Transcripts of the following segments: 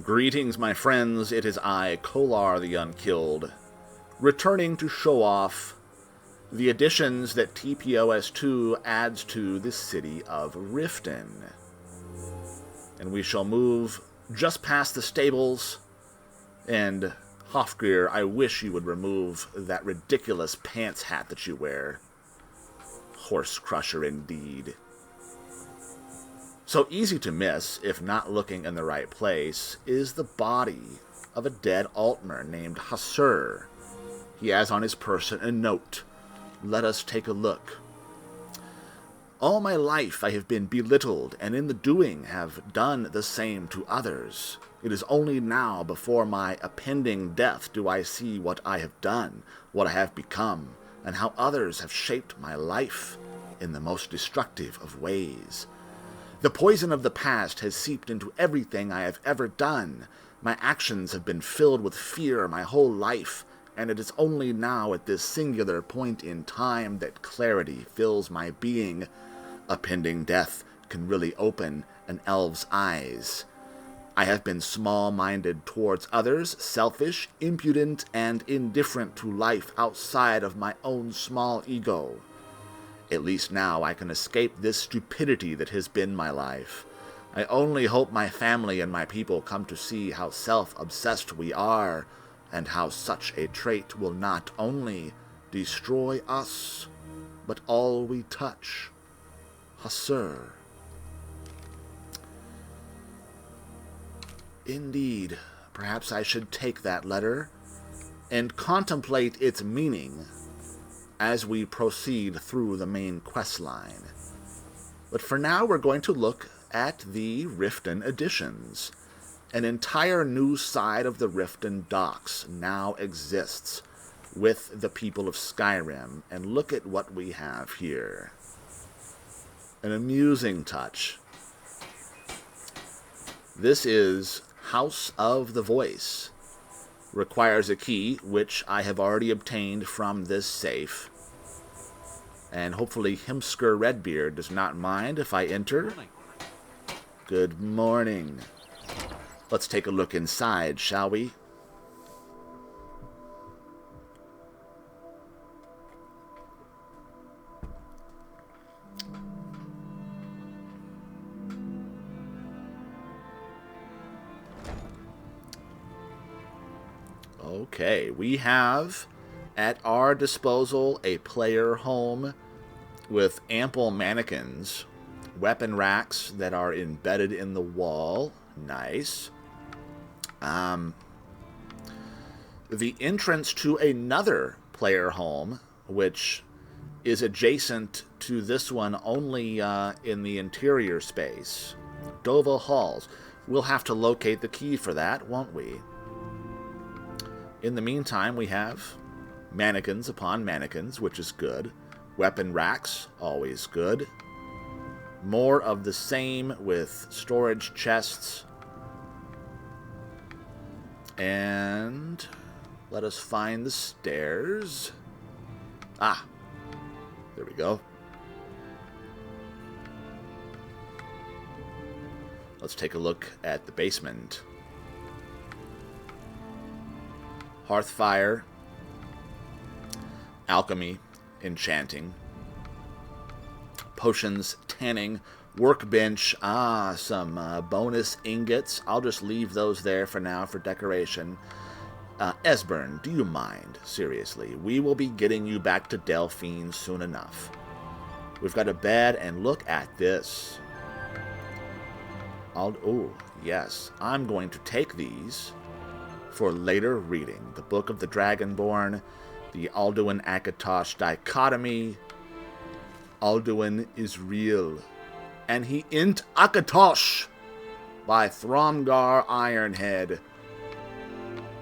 Greetings, my friends. It is I, Kohlar the Unkilled, returning to show off the additions that TPOS2 adds to the city of Riften. And we shall move just past the stables. And Hofgrir, I wish you would remove that ridiculous pants hat that you wear. Horse crusher indeed. So easy to miss, if not looking in the right place, is the body of a dead Altmer named Hasur. He has on his person a note. Let us take a look. All my life I have been belittled, and in the doing have done the same to others. It is only now, before my impending death, do I see what I have done, what I have become, and how others have shaped my life in the most destructive of ways. The poison of the past has seeped into everything I have ever done. My actions have been filled with fear my whole life, and it is only now at this singular point in time that clarity fills my being. A pending death can really open an elf's eyes. I have been small-minded towards others, selfish, impudent, and indifferent to life outside of my own small ego. At least now I can escape this stupidity that has been my life. I only hope my family and my people come to see how self-obsessed we are, and how such a trait will not only destroy us, but all we touch. Hasur. Indeed, perhaps I should take that letter and contemplate its meaning as we proceed through the main quest line. But for now, we're going to look at the Riften additions. An entire new side of the Riften docks now exists with the people of Skyrim, and look at what we have here. An amusing touch. This is House of the Voice. Requires a key, which I have already obtained from this safe. And hopefully Himsker Redbeard does not mind if I enter. Good morning. Let's take a look inside, shall we? Okay, we have at our disposal a player home with ample mannequins, weapon racks that are embedded in the wall. Nice. The entrance to another player home, which is adjacent to this one only in the interior space. Dova Halls. We'll have to locate the key for that, won't we? In the meantime, we have mannequins upon mannequins, which is good. Weapon racks, always good. More of the same with storage chests. And let us find the stairs. Ah, there we go. Let's take a look at the basement. Hearthfire, alchemy, enchanting, potions, tanning, workbench, some bonus ingots. I'll just leave those there for now for decoration. Esbern, do you mind? Seriously, we will be getting you back to Delphine soon enough. We've got a bed, and look at this. Oh, yes, I'm going to take these for later reading. The Book of the Dragonborn, the Alduin Akatosh dichotomy. Alduin is real, and he int Akatosh by Thromgar Ironhead.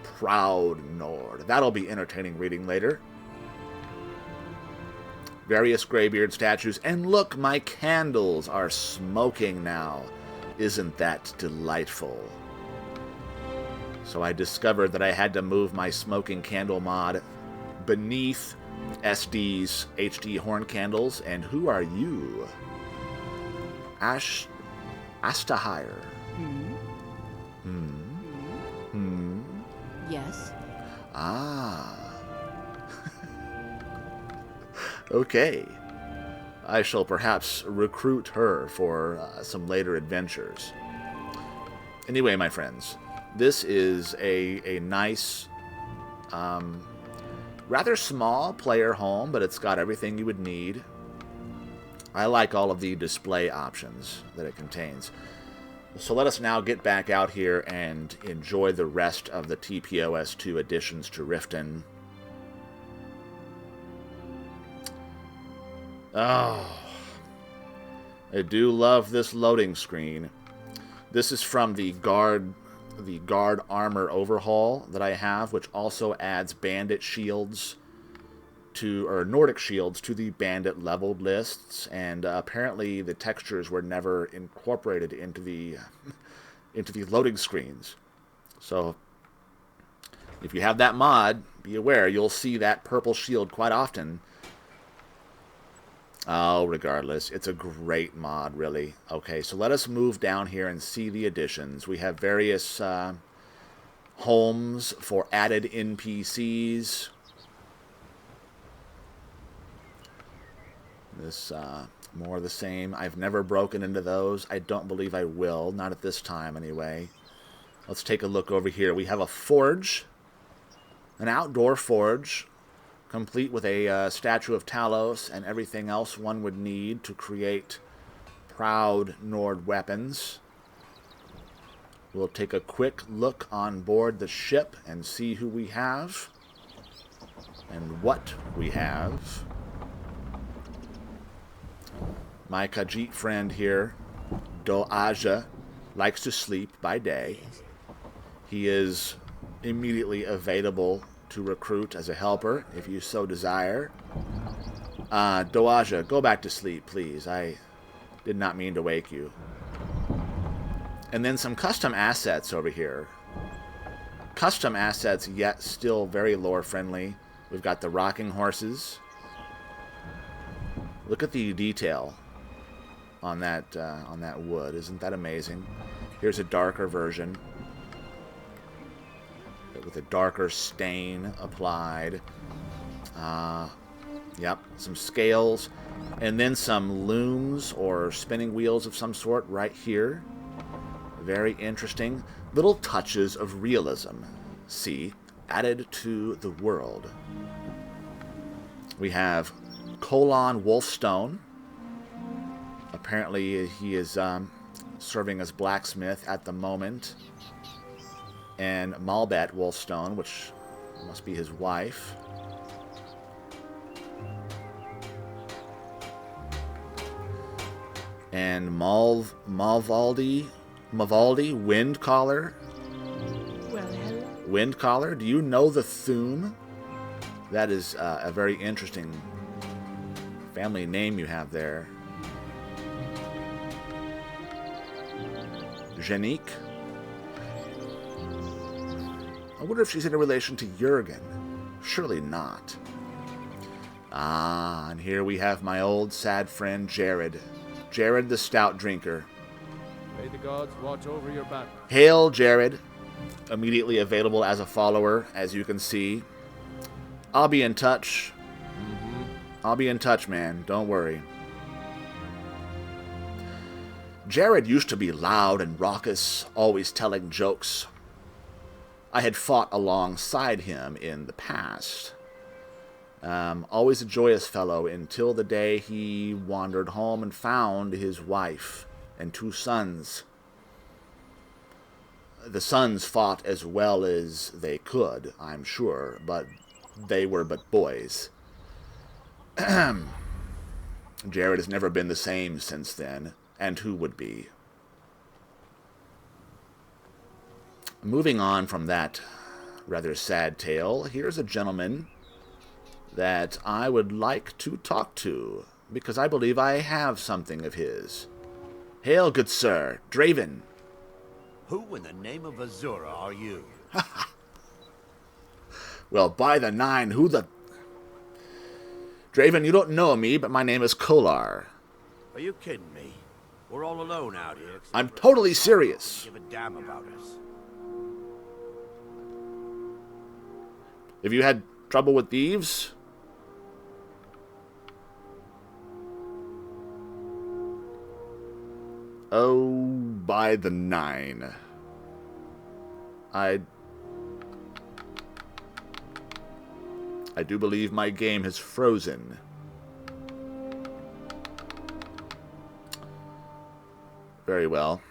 Proud Nord. That'll be entertaining reading later. Various graybeard statues, and look, my candles are smoking now. Isn't that delightful? So I discovered that I had to move my smoking candle mod beneath SD's HD horn candles. And who are you? Astahire. Yes. Ah. Okay. I shall perhaps recruit her for some later adventures. Anyway, my friends, this is a nice, rather small player home, but it's got everything you would need. I like all of the display options that it contains. So let us now get back out here and enjoy the rest of the TPOS2 additions to Riften. Oh, I do love this loading screen. This is from the guard armor overhaul that I have, which also adds bandit shields or Nordic shields to the bandit leveled lists, and apparently the textures were never incorporated into the loading screens. So if you have that mod, be aware you'll see that purple shield quite often. Oh, regardless, it's a great mod, really. Okay, so let us move down here and see the additions. We have various homes for added NPCs. This, more of the same. I've never broken into those. I don't believe I will. Not at this time, anyway. Let's take a look over here. We have a forge. An outdoor forge, complete with a statue of Talos and everything else one would need to create proud Nord weapons. We'll take a quick look on board the ship and see who we have and what we have. My Khajiit friend here, Doaja, likes to sleep by day. He is immediately available to recruit as a helper, if you so desire. Doaja, go back to sleep, please. I did not mean to wake you. And then some custom assets over here. Custom assets, yet still very lore-friendly. We've got the rocking horses. Look at the detail on that wood. Isn't that amazing? Here's a darker version with a darker stain applied. Yep, some scales, and then some looms or spinning wheels of some sort right here. Very interesting. Little touches of realism. See, added to the world. We have Kohlar Wolfstone. Apparently he is serving as blacksmith at the moment. And Malbat Wolfstone, which must be his wife. And Mavaldi Windcaller. Well, hello. Windcaller, do you know the Thum? That is a very interesting family name you have there. Janique. I wonder if she's in a relation to Jurgen. Surely not. Ah, and here we have my old sad friend Jared. Jared the stout drinker. May the gods watch over your back. Hail, Jared. Immediately available as a follower, as you can see. I'll be in touch. I'll be in touch, man. Don't worry. Jared used to be loud and raucous, always telling jokes. I had fought alongside him in the past. Always a joyous fellow until the day he wandered home and found his wife and 2 sons. The sons fought as well as they could, I'm sure, but they were but boys. Jared has never been the same since then, and who would be? Moving on from that rather sad tale, here's a gentleman that I would like to talk to, because I believe I have something of his. Hail, good sir, Draven. Who in the name of Azura are you? Well, by the 9, who the... Draven, you don't know me, but my name is Kohlar. Are you kidding me? We're all alone out here. I'm totally serious. Give a damn about us. Have you had trouble with thieves? Oh, by the 9. I do believe my game has frozen. Very well.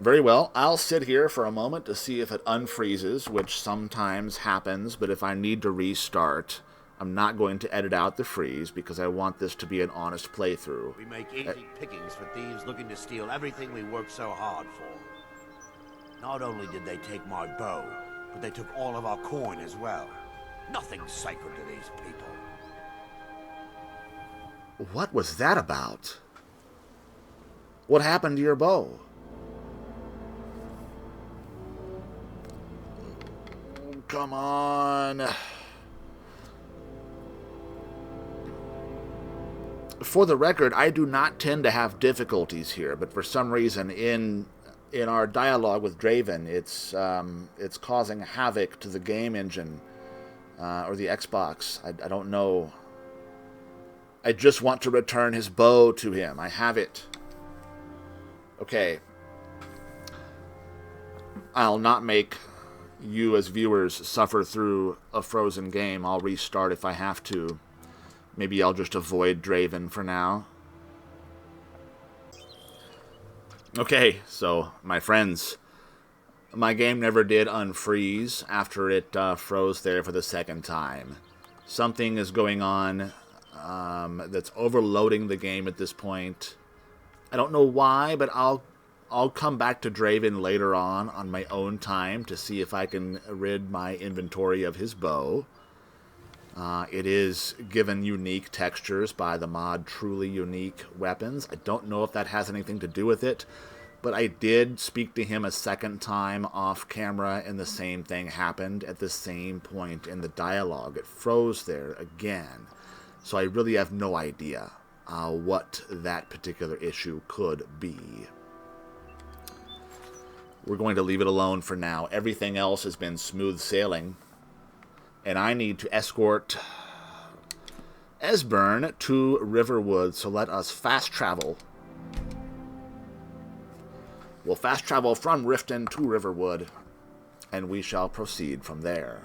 Very well. I'll sit here for a moment to see if it unfreezes, which sometimes happens, but if I need to restart, I'm not going to edit out the freeze because I want this to be an honest playthrough. We make easy pickings for thieves looking to steal everything we worked so hard for. Not only did they take my bow, but they took all of our coin as well. Nothing's sacred to these people. What was that about? What happened to your bow? Come on. For the record, I do not tend to have difficulties here, but for some reason in our dialogue with Draven, it's causing havoc to the game engine or the Xbox. I don't know. I just want to return his bow to him. I have it. Okay. I'll not make you as viewers suffer through a frozen game. I'll restart if I have to. Maybe I'll just avoid Draven for now. Okay, so my friends, my game never did unfreeze after it froze there for the second time. Something is going on that's overloading the game at this point. I don't know why, but I'll come back to Draven later on my own time to see if I can rid my inventory of his bow. It is given unique textures by the mod Truly Unique Weapons. I don't know if that has anything to do with it, but I did speak to him a second time off camera and the same thing happened at the same point in the dialogue. It froze there again. So I really have no idea what that particular issue could be. We're going to leave it alone for now. Everything else has been smooth sailing. And I need to escort Esbern to Riverwood, so let us fast travel. We'll fast travel from Riften to Riverwood, and we shall proceed from there.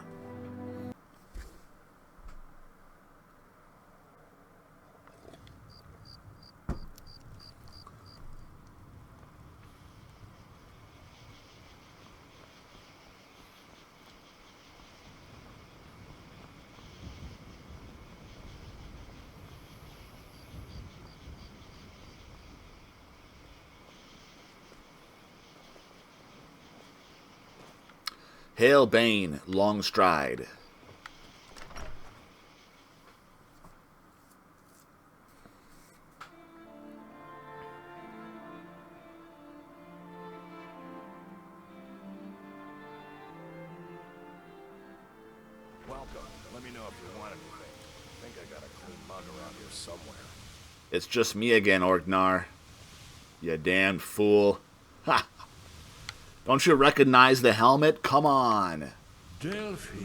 Hail Bane, long stride. Welcome. Let me know if you want anything. I think I got a clean mug around here somewhere. It's just me again, Orgnar. You damned fool. Ha! Don't you recognize the helmet? Come on. Delphi.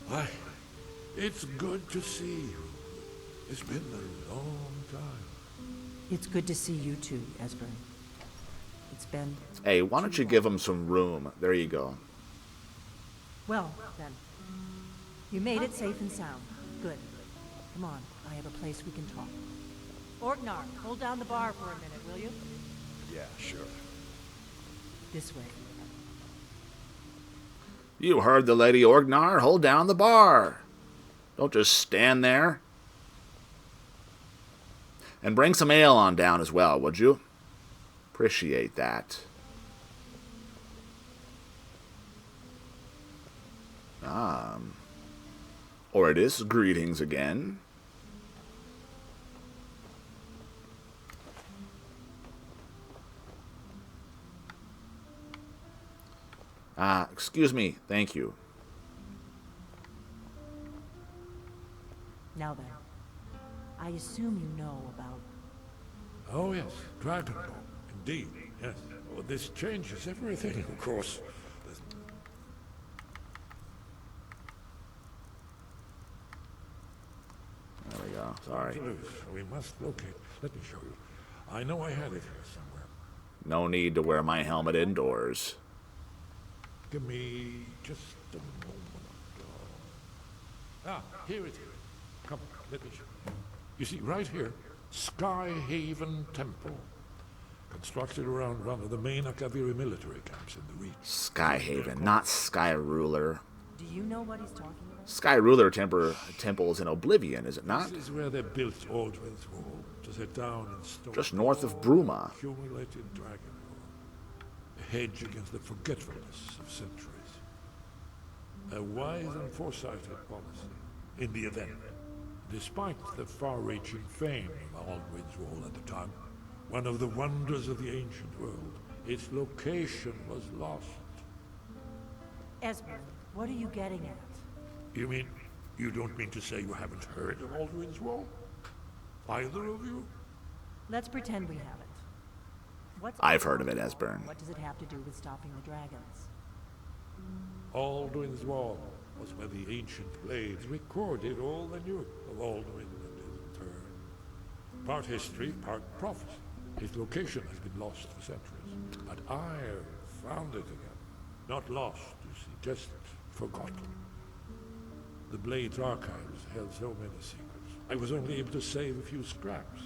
Why, it's good to see you. It's been a long time. It's good to see you too, Esbern. It's been... Hey, why don't you give him some room? There you go. Well, then. You made it safe and sound. Good. Come on, I have a place we can talk. Orgnar, hold down the bar for a minute, will you? Yeah, sure. This way. You heard the lady, Orgnar. Hold down the bar. Don't just stand there. And bring some ale on down as well, would you? Appreciate that. Or it is greetings again. Excuse me. Thank you. Now then, I assume you know about... Oh yes, Dragonborn, indeed. Yes. Well, this changes everything, of course. There we go. Sorry. We must locate. Let me show you. I know I had it here somewhere. No need to wear my helmet indoors. Give me just a moment. Here it is. Come, let me show you. You see, right here, Skyhaven Temple. Constructed around one of the main Akaviri military camps in the region. Skyhaven, not Sky Ruler. Do you know what he's talking about? Sky Ruler Temple is in Oblivion, is it not? This is where they built Aldrin's Wall, to set down and store Just north of all Bruma. accumulated Dragonborn. A hedge against the forgetfulness of centuries. A wise and foresighted policy in the event. Despite the far-reaching fame of Aldrin's Wall at the time, one of the wonders of the ancient world, its location was lost. Esmond, what are you getting at? You mean, you don't mean to say you haven't heard of Aldrin's Wall? Either of you? Let's pretend we haven't. What's I've heard of it, Esbern. What does it have to do with stopping the dragons? Aldrin's Wall was where the ancient blades recorded all they knew of Aldrin and his return. Part history, part prophecy. His location has been lost for centuries, but I found it again. Not lost, you see, just forgotten. The Blade's archives held so many secrets. I was only able to save a few scraps.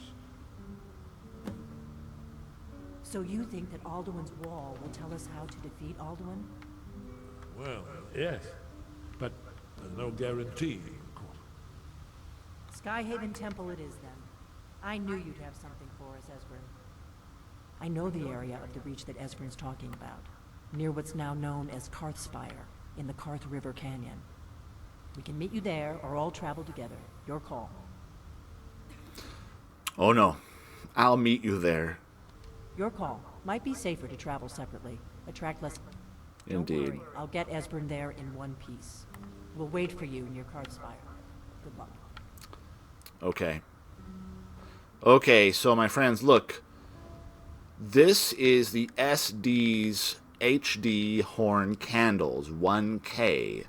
So you think that Alduin's wall will tell us how to defeat Alduin? Well, yes, but there's no guarantee, of course. Skyhaven Temple it is then. I knew you'd have something for us, Esbern. I know the area of the Reach that Esbern's talking about, near what's now known as Karthspire, in the Karth River Canyon. We can meet you there, or all travel together. Your call. Oh no, I'll meet you there. Your call. Might be safer to travel separately. Attract less... Indeed. Don't worry, I'll get Esbern there in one piece. We'll wait for you near Karthspire. Good luck. Okay. Okay, so my friends, look. This is the SD's HD horn candles, 1K.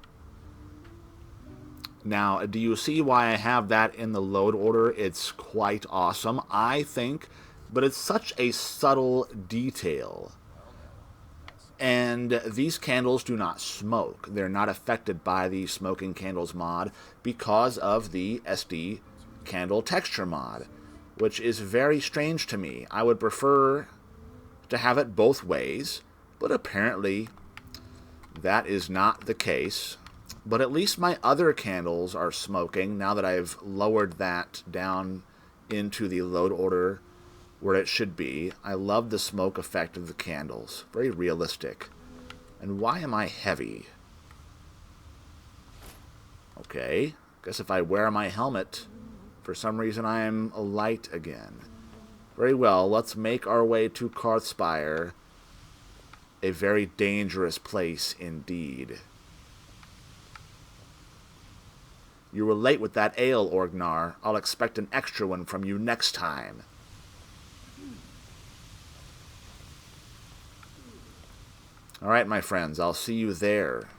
Now, do you see why I have that in the load order? It's quite awesome, I think, but it's such a subtle detail. And these candles do not smoke. They're not affected by the Smoking Candles mod because of the SD candle texture mod, which is very strange to me. I would prefer to have it both ways, but apparently that is not the case. But at least my other candles are smoking now that I've lowered that down into the load order where it should be. I love the smoke effect of the candles. Very realistic. And why am I heavy? Okay, guess if I wear my helmet, for some reason I am light again. Very well, let's make our way to Karthspire. A very dangerous place indeed. You were late with that ale, Orgnar. I'll expect an extra one from you next time. Alright, my friends, I'll see you there.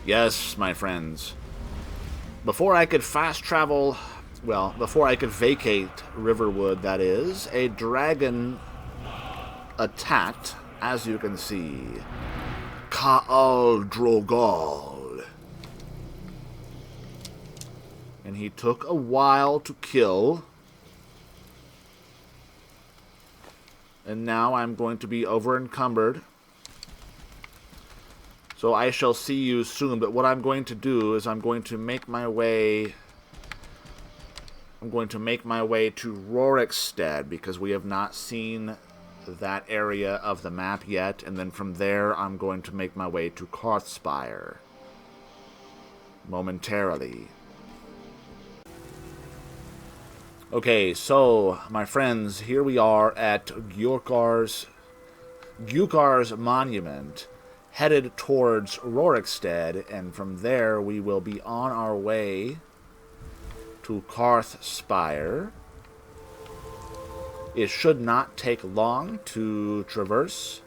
Yes, my friends. Before I could fast travel, well, before I could vacate Riverwood, that is, a dragon attacked, as you can see, Kaal Drogal. And he took a while to kill. And now I'm going to be over-encumbered. So I shall see you soon, but what I'm going to do is I'm going to make my way I'm going to make my way to Rorikstead, because we have not seen that area of the map yet. And then from there, I'm going to make my way to Karthspire momentarily. Okay, so, my friends, here we are at Gyukar's monument, headed towards Rorikstead, and from there we will be on our way to Karthspire. It should not take long to traverse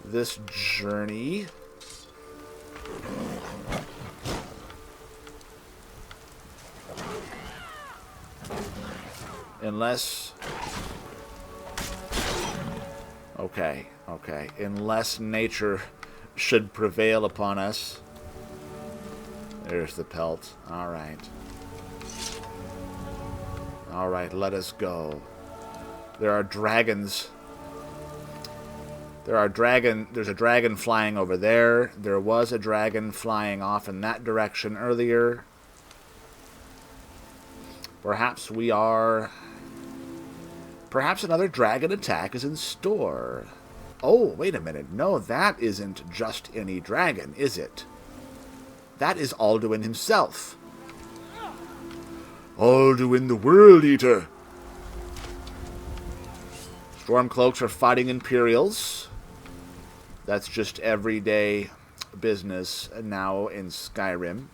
this journey. Unless... Okay. Unless nature should prevail upon us. There's the pelt. Alright. Alright, let us go. There are dragons. There's a dragon flying over there. There was a dragon flying off in that direction earlier. Perhaps another dragon attack is in store. Oh, wait a minute. No, that isn't just any dragon, is it? That is Alduin himself. Alduin the World Eater. Stormcloaks are fighting Imperials. That's just everyday business now in Skyrim.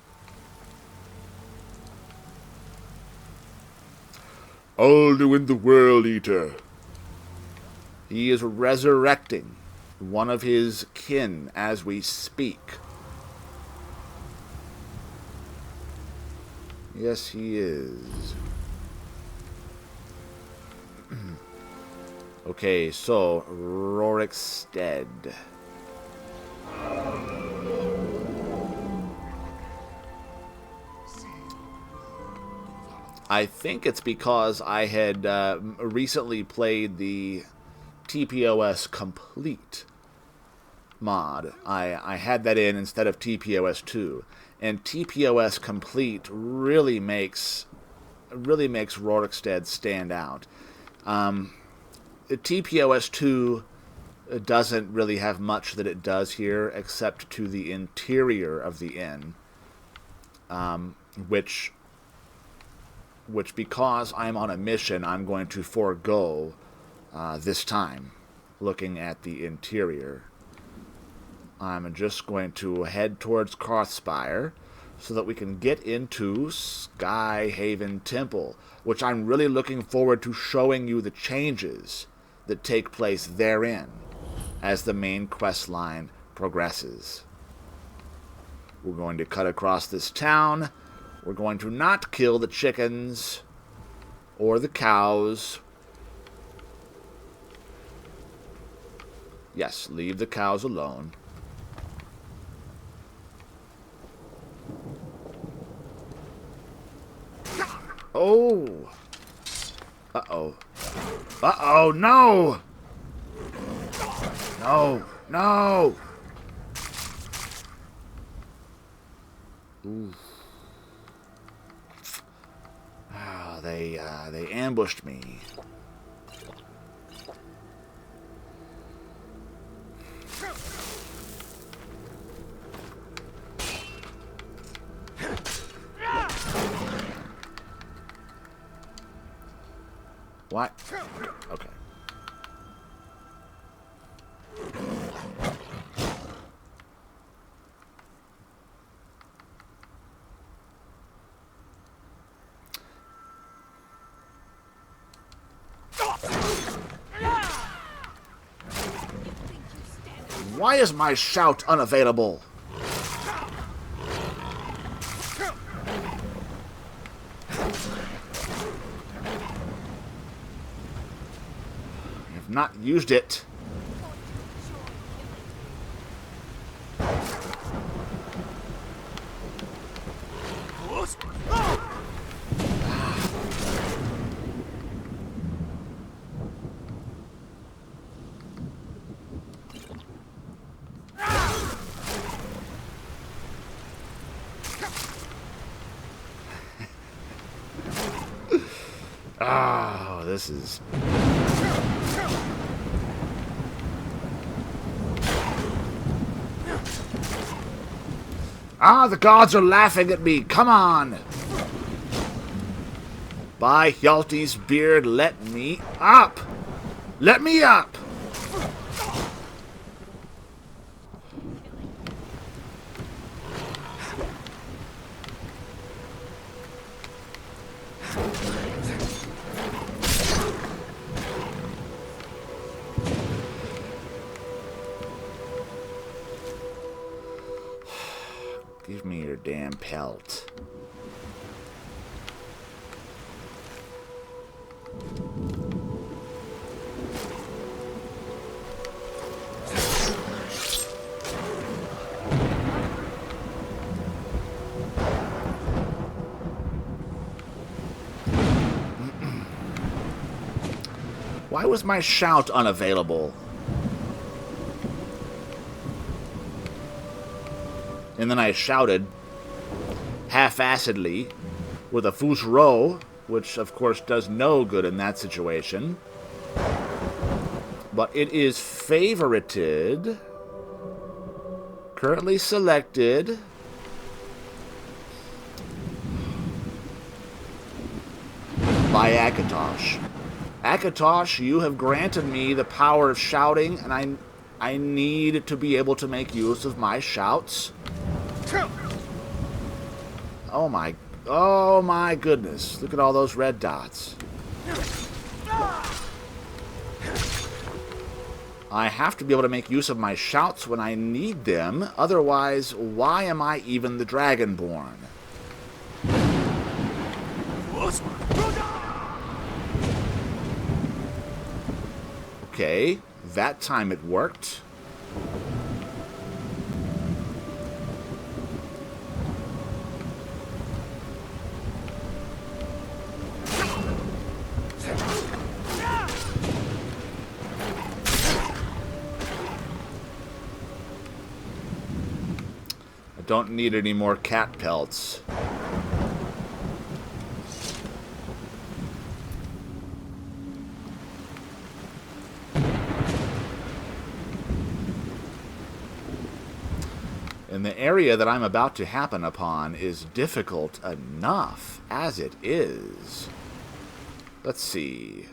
Alduin the World Eater. He is resurrecting one of his kin as we speak. Yes, he is. Okay, so Rorikstead. I think it's because I had recently played the TPOS Complete mod. I had that in instead of TPOS 2. And TPOS Complete really makes Rorikstead stand out. TPOS 2 doesn't really have much that it does here, except to the interior of the inn, which because I'm on a mission, I'm going to forego this time, looking at the interior. I'm just going to head towards Karthspire so that we can get into Skyhaven Temple, which I'm really looking forward to showing you the changes that take place therein as the main quest line progresses. We're going to cut across this town. We're going to not kill the chickens or the cows. Yes, leave the cows alone. Oh! Uh-oh. Uh-oh, no! No, no! Ooh. Oh, they ambushed me. What? Okay. Why is my shout unavailable? I've not used it. Oh, this is... Ah, the gods are laughing at me. Come on. By Hjalti's beard, let me up. Let me up. Give me your damn pelt. Why was my shout unavailable? And then I shouted, half-assedly, with a fous row, which of course does no good in that situation. But it is favorited, currently selected. By Akatosh. Akatosh, you have granted me the power of shouting, and I need to be able to make use of my shouts. Oh my goodness. Look at all those red dots. I have to be able to make use of my shouts when I need them. Otherwise, why am I even the Dragonborn? Okay, that time it worked. I don't need any more cat pelts. And the area that I'm about to happen upon is difficult enough as it is. Let's see.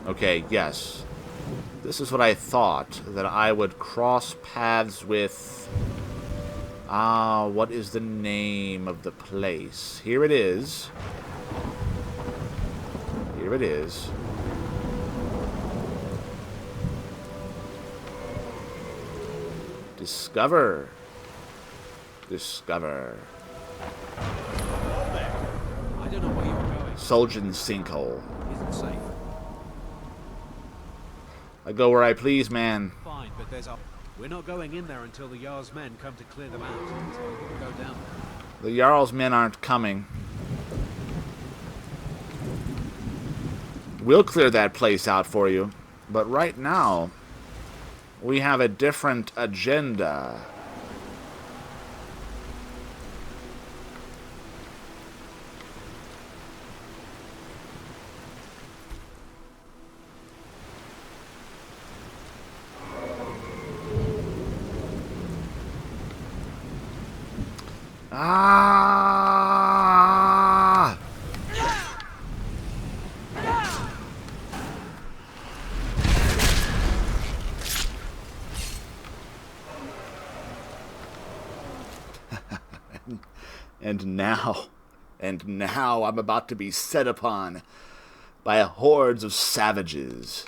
Okay, yes. This is what I thought, that I would cross paths with... what is the name of the place? Here it is. Here it is. Discover. Discover. I don't know where you're going. Soljan's sinkhole. Isn't safe. I go where I please, man. Fine, but there's a... We're not going in there until the Jarl's men come to clear them out. So we wouldn't go down there. The Jarl's men aren't coming. We'll clear that place out for you. But right now, we have a different agenda. Ah! And now I'm about to be set upon by hordes of savages.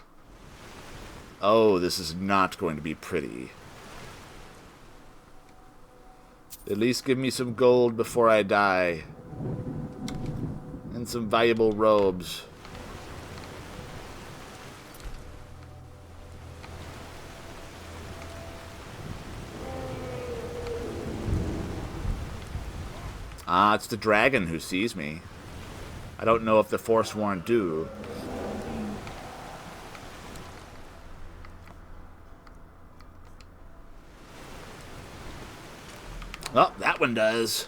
Oh, this is not going to be pretty. At least give me some gold before I die. And some valuable robes. Ah, it's the dragon who sees me. I don't know if the Forsworn do. Oh, that one does.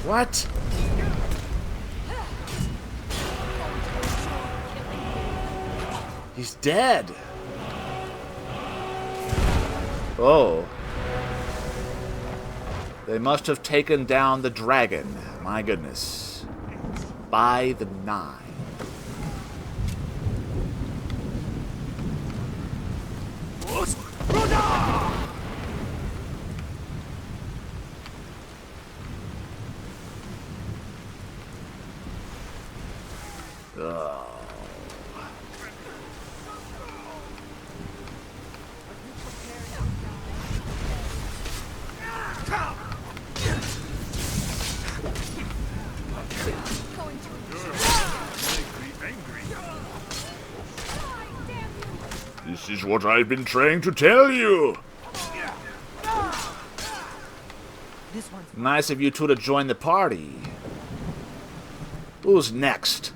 What? He's dead. Oh. They must have taken down the dragon. My goodness. By the 9. This is what I've been trying to tell you. Nice of you two to join the party. Who's next?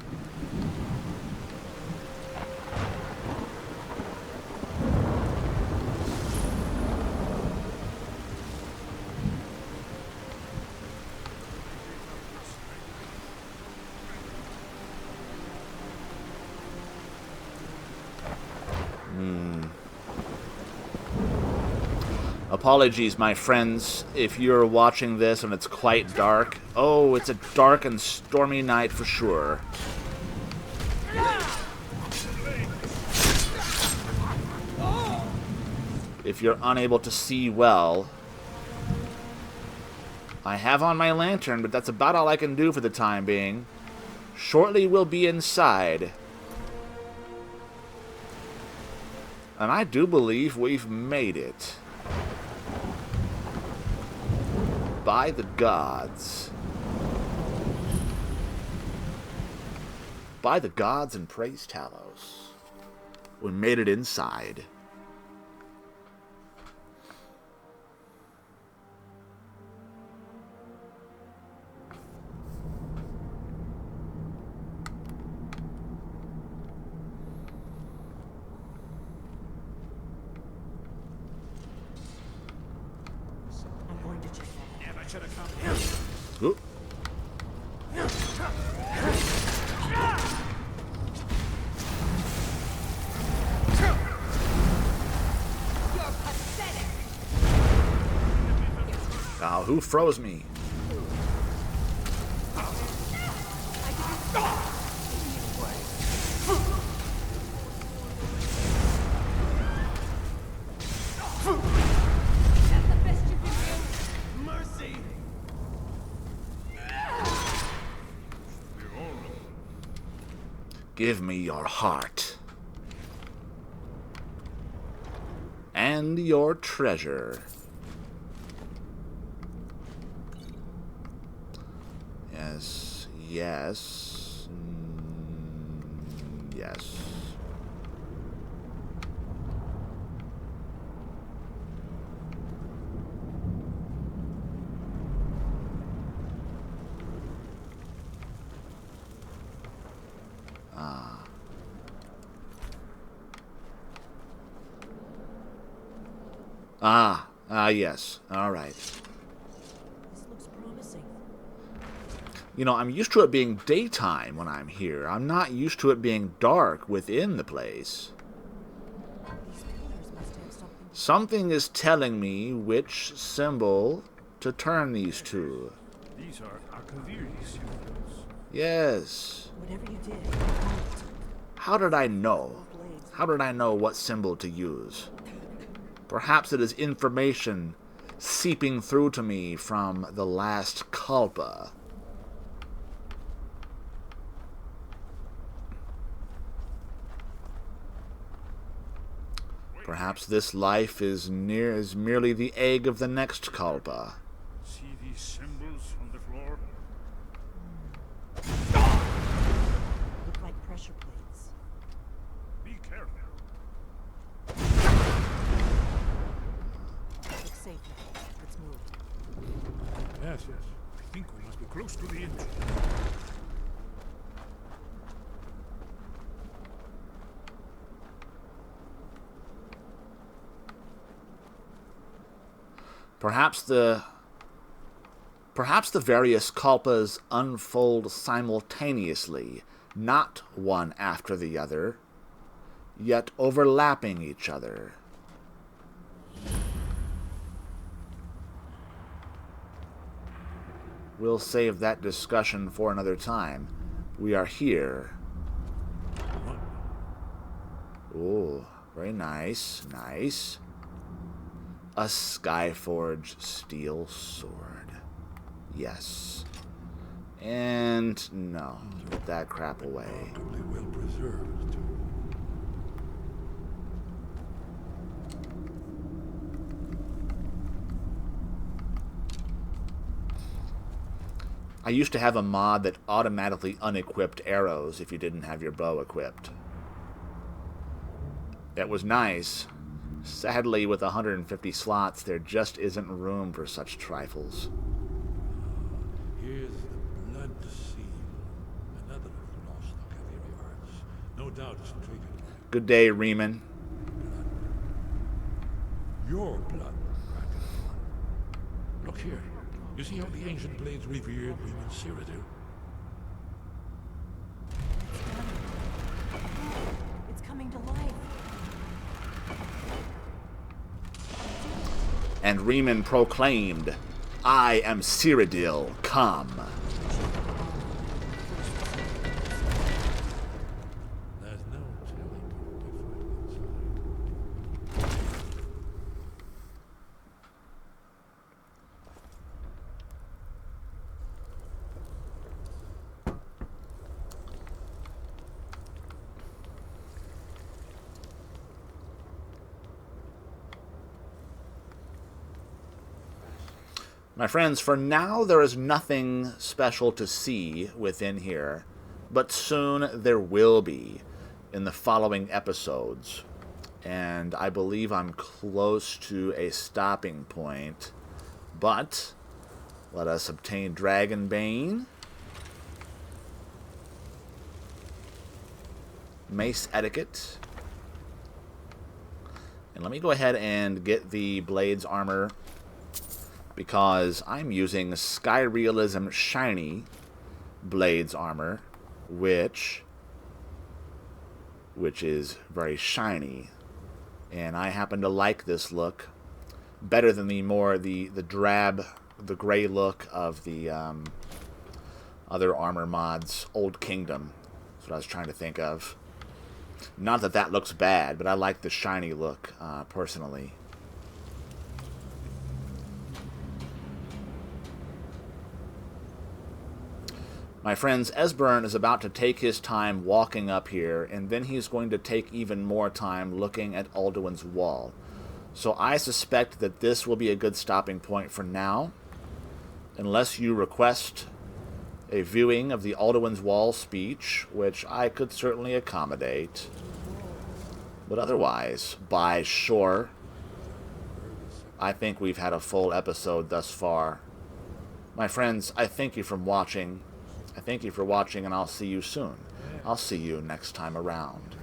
Apologies, my friends, if you're watching this and it's quite dark. Oh, it's a dark and stormy night for sure. If you're unable to see well, I have on my lantern, but that's about all I can do for the time being. Shortly we'll be inside. And I do believe we've made it. By the gods. By the gods and praise Talos. We made it inside. Ooh. Now, who froze me? Give me your heart. And your treasure. Yes, yes, yes. Yes. All right. This looks promising. You know, I'm used to it being daytime when I'm here. I'm not used to it being dark within the place. These pillars must have something. Something is telling me which symbol to turn these to. These are occupies symbols. Yes. Whatever you did, you helped. How did I know? Blades. How did I know what symbol to use? Perhaps it is information seeping through to me from the last Kalpa. Perhaps this life is merely the egg of the next Kalpa. See these symbols on the floor? Look like pressure plates. Be careful. Looks safe now. Let's move. Yes, yes. I think we must be close to the entrance. Perhaps the various Kalpas unfold simultaneously, not one after the other, yet overlapping each other. We'll save that discussion for another time. We are here. Oh, very nice, nice. A Skyforged steel sword. Yes. And no, put that crap away. Remarkably well preserved, too. I used to have a mod that automatically unequipped arrows if you didn't have your bow equipped. That was nice. Sadly, with 150 slots, there just isn't room for such trifles. Here's the blood seal. Another of the lost Academy arts. No doubt it's triggered by Good day, Riemann. your blood, Dragonborn. Look here. You see how the ancient blades revered women Cyrodiil? It's coming to life. And Riemann proclaimed, I am Cyrodiil, come. There's no telling what we find inside. My friends, for now there is nothing special to see within here, but soon there will be in the following episodes. And I believe I'm close to a stopping point. But let us obtain Dragonbane, Mace Etiquette, and let me go ahead and get the Blades Armor, because I'm using Sky Realism Shiny Blades Armor, which is very shiny, and I happen to like this look better than the drab, the gray look of the other armor mods. Old Kingdom, that's what I was trying to think of. Not that that looks bad, but I like the shiny look personally. My friends, Esbern is about to take his time walking up here, and then he's going to take even more time looking at Alduin's wall. So I suspect that this will be a good stopping point for now, unless you request a viewing of the Alduin's wall speech, which I could certainly accommodate. But otherwise, by shore, I think we've had a full episode thus far. My friends, I thank you for watching. I thank you for watching, and I'll see you soon. I'll see you next time around.